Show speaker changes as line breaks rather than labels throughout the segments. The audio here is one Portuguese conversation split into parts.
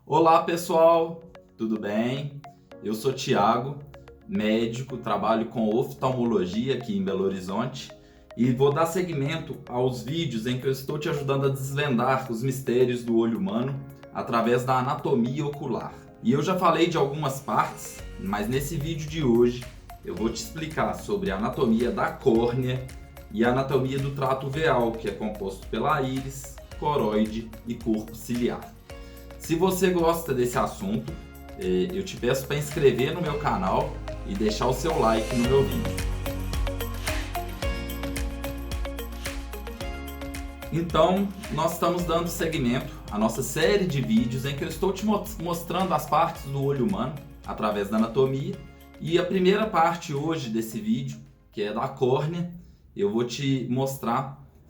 Olá pessoal, tudo bem? Eu sou Thiago, médico, trabalho com oftalmologia aqui em Belo Horizonte e vou dar seguimento aos vídeos em que eu estou te ajudando a desvendar os mistérios do olho humano através da anatomia ocular. E eu já falei de algumas partes, mas nesse vídeo de hoje eu vou te explicar sobre a anatomia da córnea e a anatomia do trato uveal, que é composto pela íris, coroide e corpo ciliar. Se você gosta desse assunto, eu te peço para inscrever no meu canal e deixar o seu like no meu vídeo. Então, nós estamos dando seguimento à nossa série de vídeos em que eu estou te mostrando as partes do olho humano através da anatomia. E a primeira parte hoje desse vídeo, que é da córnea, eu vou te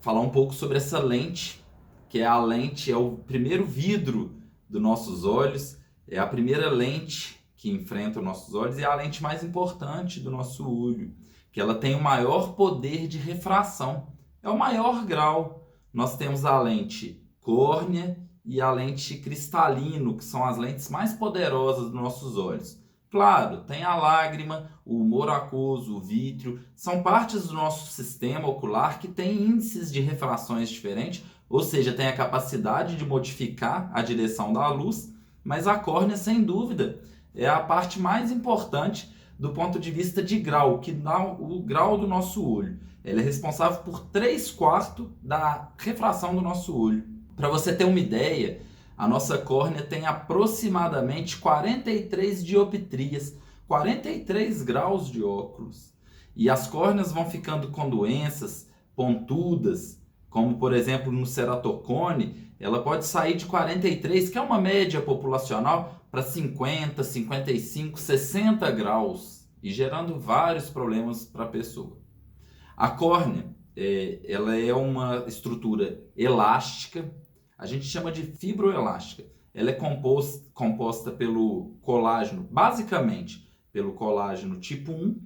falar um pouco sobre essa lente, que é o primeiro vidro dos nossos olhos, é a primeira lente que enfrenta os nossos olhos e é a lente mais importante do nosso olho, que ela tem o maior poder de refração, é o maior grau. Nós temos a lente córnea e a lente cristalino, que são as lentes mais poderosas dos nossos olhos. Claro, tem a lágrima, o humor aquoso, o vítreo, são partes do nosso sistema ocular que têm índices de refrações diferentes, ou seja, tem a capacidade de modificar a direção da luz, mas a córnea, sem dúvida, é a parte mais importante do ponto de vista de grau, que dá o grau do nosso olho. Ela é responsável por 3/4 da refração do nosso olho. Para você ter uma ideia, a nossa córnea tem aproximadamente 43 dioptrias, 43 graus de óculos. E as córneas vão ficando com doenças pontudas, como por exemplo no ceratocone, ela pode sair de 43, que é uma média populacional, para 50, 55, 60 graus, e gerando vários problemas para a pessoa. A córnea, ela é uma estrutura elástica, a gente chama de fibroelástica. Ela é composta pelo colágeno, basicamente pelo colágeno tipo 1,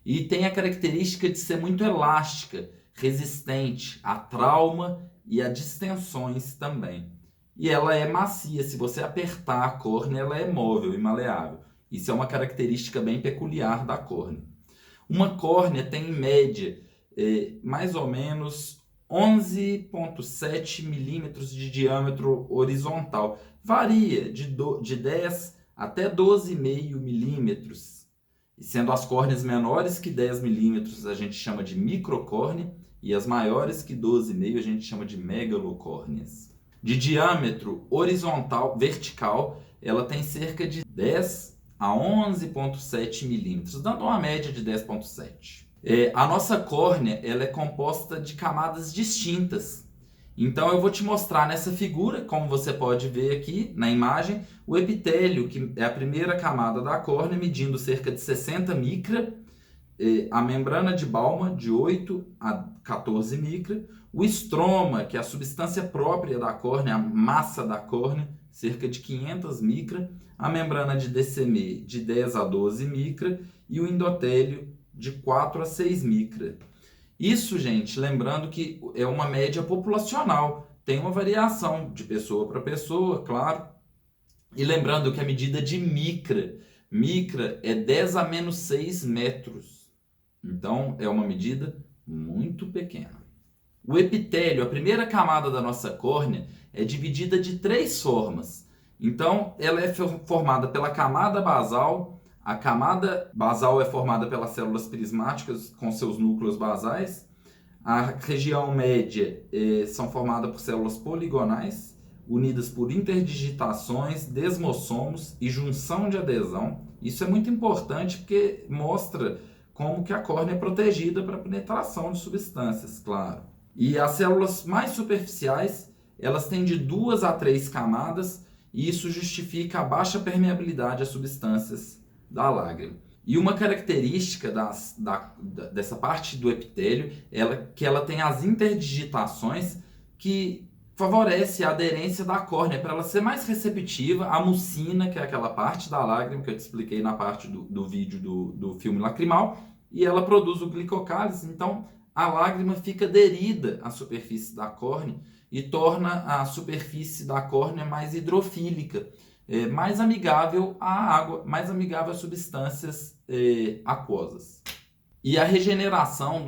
e tem a característica de ser muito elástica, resistente a trauma e a distensões também. E ela é macia, se você apertar a córnea, ela é móvel e maleável. Isso é uma característica bem peculiar da córnea. Uma córnea tem, em média, mais ou menos 11,7 milímetros de diâmetro horizontal. Varia de 10 até 12,5 milímetros. E sendo as córneas menores que 10 milímetros, a gente chama de microcórnea, e as maiores que 12,5 a gente chama de megalocórneas. De diâmetro horizontal, vertical, ela tem cerca de 10 a 11,7 milímetros, dando uma média de 10,7. A nossa córnea, ela é composta de camadas distintas. Então eu vou te mostrar nessa figura, como você pode ver aqui na imagem, o epitélio, que é a primeira camada da córnea, medindo cerca de 60 micra, a membrana de Bowman, de 8 a 14 micra, o estroma, que é a substância própria da córnea, a massa da córnea, cerca de 500 micra, a membrana de Descemet, de 10 a 12 micra, e o endotélio, de 4 a 6 micra. Isso, gente, lembrando que é uma média populacional, tem uma variação de pessoa para pessoa, claro, e lembrando que a medida de micra é 10 a menos 6 metros. Então, é uma medida muito pequena. O epitélio, a primeira camada da nossa córnea, é dividida de 3 formas. Então, ela é formada pela camada basal. A camada basal é formada pelas células prismáticas com seus núcleos basais. A região média são formadas por células poligonais, unidas por interdigitações, desmossomos e junção de adesão. Isso é muito importante porque mostra como que a córnea é protegida para a penetração de substâncias, claro. E as células mais superficiais, elas têm de 2 a 3 camadas, e isso justifica a baixa permeabilidade às substâncias da lágrima. E uma característica dessa parte do epitélio é que ela tem as interdigitações que favorece a aderência da córnea, para ela ser mais receptiva à mucina, que é aquela parte da lágrima que eu te expliquei na parte do vídeo do filme lacrimal, e ela produz o glicocálise, então a lágrima fica aderida à superfície da córnea, e torna a superfície da córnea mais hidrofílica, mais amigável à água, mais amigável a substâncias aquosas. E a regeneração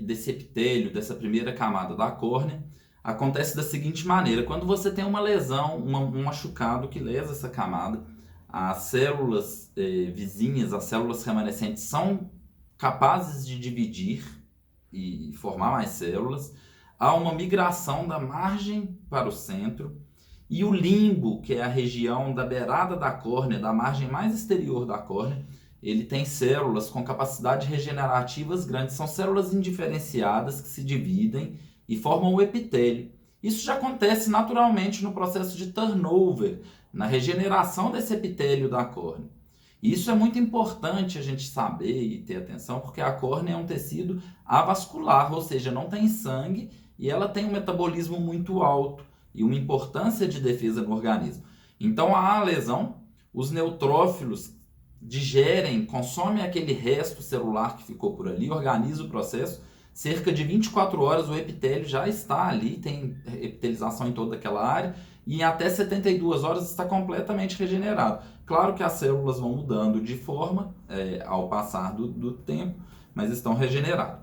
desse epitélio, dessa primeira camada da córnea, acontece da seguinte maneira: quando você tem uma lesão, um machucado que lesa essa camada, as células vizinhas, as células remanescentes, são capazes de dividir e formar mais células. Há uma migração da margem para o centro, e o limbo, que é a região da beirada da córnea, da margem mais exterior da córnea, ele tem células com capacidade regenerativas grandes. São células indiferenciadas que se dividem e formam o epitélio. Isso já acontece naturalmente no processo de turnover, na regeneração desse epitélio da córnea. E isso é muito importante a gente saber e ter atenção, porque a córnea é um tecido avascular, ou seja, não tem sangue e ela tem um metabolismo muito alto e uma importância de defesa no organismo. Então, há a lesão, os neutrófilos digerem, consomem aquele resto celular que ficou por ali, organiza o processo. Cerca de 24 horas o epitélio já está ali, tem epitelização em toda aquela área, e em até 72 horas está completamente regenerado. Claro que as células vão mudando de forma ao passar do tempo, mas estão regeneradas.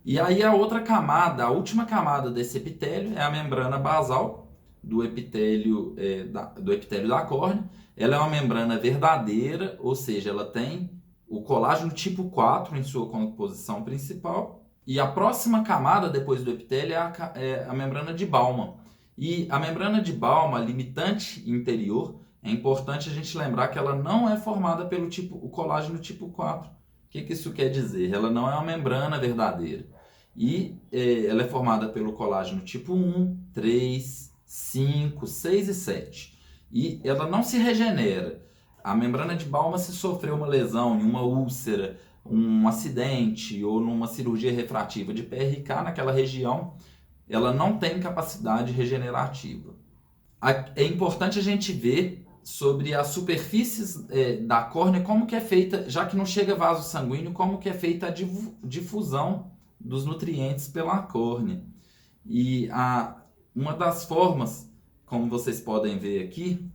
E aí a outra camada, a última camada desse epitélio é a membrana basal do epitélio da córnea. Ela é uma membrana verdadeira, ou seja, ela tem o colágeno tipo 4 em sua composição principal. E a próxima camada depois do epitélio é a membrana de Baumann. E a membrana de Baumann, limitante interior, é importante a gente lembrar que ela não é formada pelo o colágeno tipo 4. O que isso quer dizer? Ela não é uma membrana verdadeira. E ela é formada pelo colágeno tipo 1, 3, 5, 6 e 7. E ela não se regenera. A membrana de Baumann, se sofreu uma lesão em uma úlcera, um acidente ou numa cirurgia refrativa de PRK naquela região, ela não tem capacidade regenerativa. É importante a gente ver sobre as superfícies da córnea, como que é feita, já que não chega vaso sanguíneo, como que é feita a difusão dos nutrientes pela córnea. E uma das formas, como vocês podem ver aqui,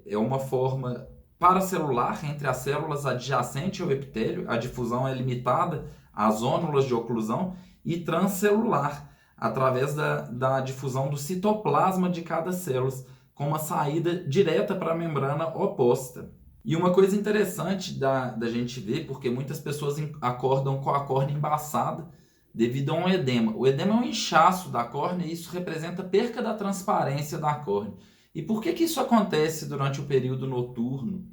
é uma forma paracelular entre as células adjacentes ao epitélio. A difusão é limitada às zônulas de oclusão, e transcelular, através da difusão do citoplasma de cada célula, com uma saída direta para a membrana oposta. E uma coisa interessante da gente ver, porque muitas pessoas acordam com a córnea embaçada devido a um edema. O edema é um inchaço da córnea e isso representa perca da transparência da córnea. E por que isso acontece durante o período noturno?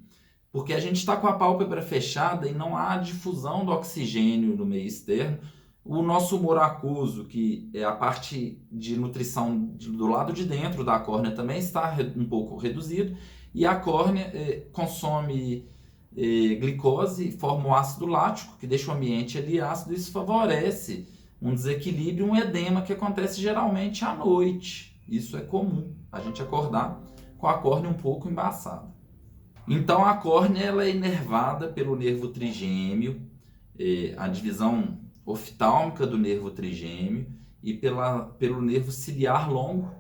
Porque a gente está com a pálpebra fechada e não há difusão do oxigênio no meio externo. O nosso humor aquoso, que é a parte de nutrição do lado de dentro da córnea, também está um pouco reduzido. E a córnea consome glicose e forma o ácido lático, que deixa o ambiente ali ácido. Isso favorece um desequilíbrio, um edema que acontece geralmente à noite. Isso é comum, a gente acordar com a córnea um pouco embaçada. Então a córnea ela é inervada pelo nervo trigêmeo, a divisão oftálmica do nervo trigêmeo, e pelo nervo ciliar longo,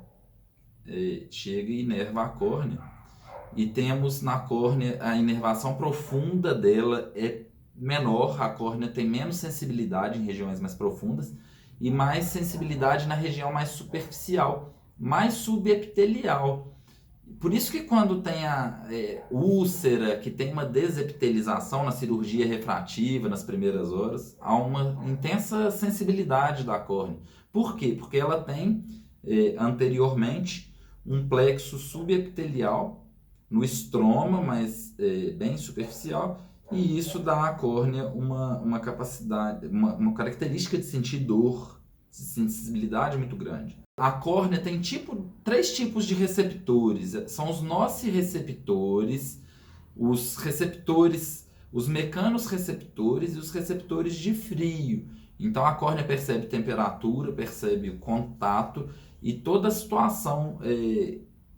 chega e inerva a córnea. E temos na córnea a inervação profunda dela é menor, a córnea tem menos sensibilidade em regiões mais profundas e mais sensibilidade na região mais superficial, mais subepitelial. Por isso que quando tem a úlcera, que tem uma desepitelização na cirurgia refrativa nas primeiras horas, há uma intensa sensibilidade da córnea. Por quê? Porque ela tem anteriormente um plexo subepitelial no estroma, mas bem superficial, e isso dá à córnea uma capacidade, uma característica de sentir dor, de sensibilidade muito grande. A córnea tem 3 tipos de receptores, são os nociceptores, os receptores, os mecanorreceptores e os receptores de frio. Então a córnea percebe temperatura, percebe contato e toda a situação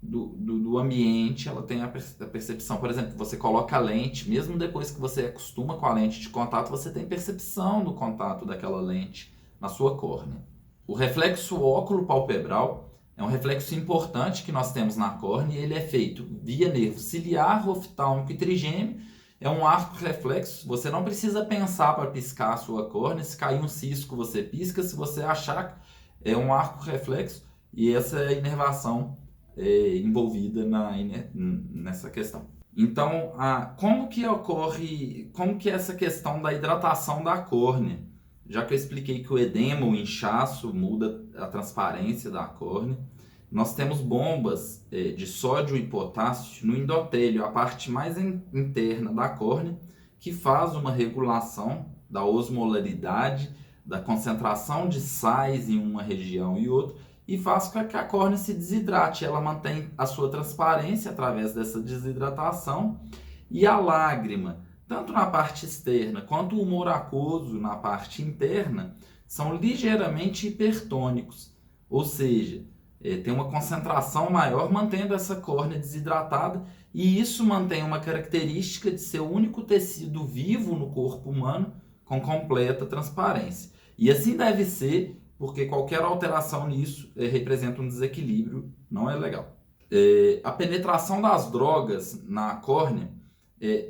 do ambiente, ela tem a percepção. Por exemplo, você coloca a lente, mesmo depois que você acostuma com a lente de contato, você tem percepção do contato daquela lente na sua córnea. O reflexo óculo-palpebral é um reflexo importante que nós temos na córnea e ele é feito via nervo ciliar, oftálmico e trigêmeo. É um arco reflexo, você não precisa pensar para piscar a sua córnea, se cair um cisco você pisca, se você achar é um arco reflexo e essa é a inervação envolvida nessa questão. Então, como que é essa questão da hidratação da córnea? Já que eu expliquei que o edema, o inchaço, muda a transparência da córnea, nós temos bombas de sódio e potássio no endotélio, a parte mais interna da córnea, que faz uma regulação da osmolaridade, da concentração de sais em uma região e outra, e faz com que a córnea se desidrate. Ela mantém a sua transparência através dessa desidratação. E a lágrima, tanto na parte externa quanto o humor aquoso na parte interna, são ligeiramente hipertônicos, ou seja, tem uma concentração maior mantendo essa córnea desidratada, e isso mantém uma característica de ser o único tecido vivo no corpo humano com completa transparência. E assim deve ser, porque qualquer alteração nisso representa um desequilíbrio, não é legal. A penetração das drogas na córnea,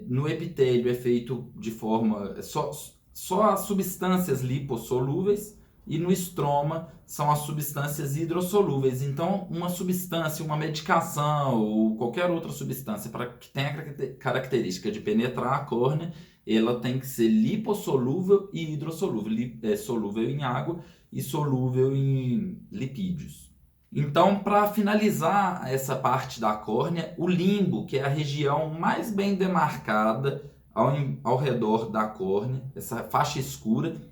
no epitélio é feito de forma só as substâncias lipossolúveis, e no estroma são as substâncias hidrossolúveis. Então, uma substância, uma medicação ou qualquer outra substância que tenha a característica de penetrar a córnea, ela tem que ser lipossolúvel e hidrossolúvel, solúvel em água e solúvel em lipídios. Então, para finalizar essa parte da córnea, o limbo, que é a região mais bem demarcada ao redor da córnea, essa faixa escura,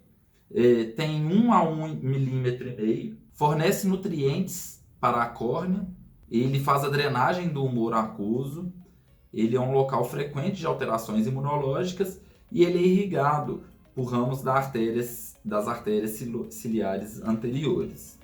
tem 1 a 1,5 milímetro, fornece nutrientes para a córnea, ele faz a drenagem do humor aquoso, ele é um local frequente de alterações imunológicas e ele é irrigado por ramos das artérias ciliares anteriores.